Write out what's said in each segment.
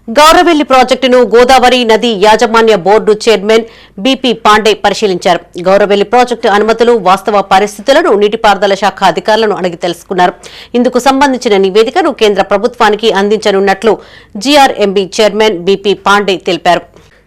గౌరవెల్లి ప్రాజెక్టును గోదావరి నది యాజమాన్య బోర్డు చైర్మన్ బీపీ పాండే పరిశీలించారు. గౌరవెల్లి ప్రాజెక్టు అనుమతులు, వాస్తవ పరిస్థితులను నీటిపారుదల శాఖ అధికారులను అడిగి తెలుసుకున్నారు. ఇందుకు సంబంధించిన నివేదికను కేంద్ర ప్రభుత్వానికి అందించనున్నట్లు జీఆర్ఎంబీ చైర్మన్ బీపీ పాండే తెలిపారు.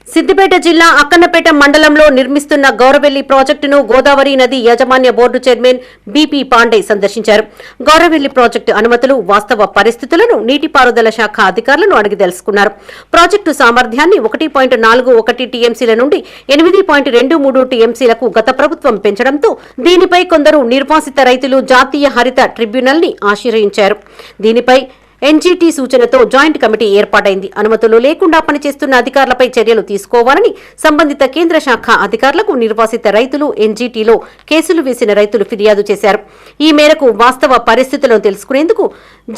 సిద్దిపేట జిల్లా అక్కన్నపేట మండలంలో నిర్మిస్తున్న గౌరవెల్లి ప్రాజెక్టును గోదావరి నది యాజమాన్య బోర్డు చైర్మన్ బీపీ పాండే సందర్శించారు. గౌరవెల్లి ప్రాజెక్టు అనుమతులు, వాస్తవ పరిస్థితులను నీటిపారుదల శాఖ అధికారులను అడిగి తెలుసుకున్నారు. ప్రాజెక్టు సామర్థ్యాన్ని 1.41 టీఎంసీల నుండి 8.23 టీఎంసీలకు గత ప్రభుత్వం పెంచడంతో దీనిపై కొందరు నిర్వాసిత రైతులు జాతీయ హరిత ట్రిబ్యునల్ ని ఆశ్రయించారు. దీనిపై ఎన్జీటీ సూచనతో జాయింట్ కమిటీ ఏర్పాటైంది. అనుమతులు లేకుండా పనిచేస్తున్న అధికారులపై చర్యలు తీసుకోవాలని సంబంధిత కేంద్ర శాఖ అధికారులకు నిర్వాసిత రైతులు, ఎన్జీటీలో కేసులు వేసిన రైతులు ఫిర్యాదు చేశారు. ఈ మేరకు వాస్తవ పరిస్థితులను తెలుసుకునేందుకు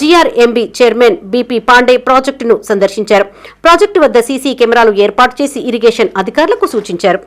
జీఆర్ఎంబీ చైర్మన్ బీపీ పాండే ప్రాజెక్టును సందర్శించారు. ప్రాజెక్టు వద్ద సీసీ కెమెరాలు ఏర్పాటు చేసి ఇరిగేషన్ అధికారులకు సూచించారు.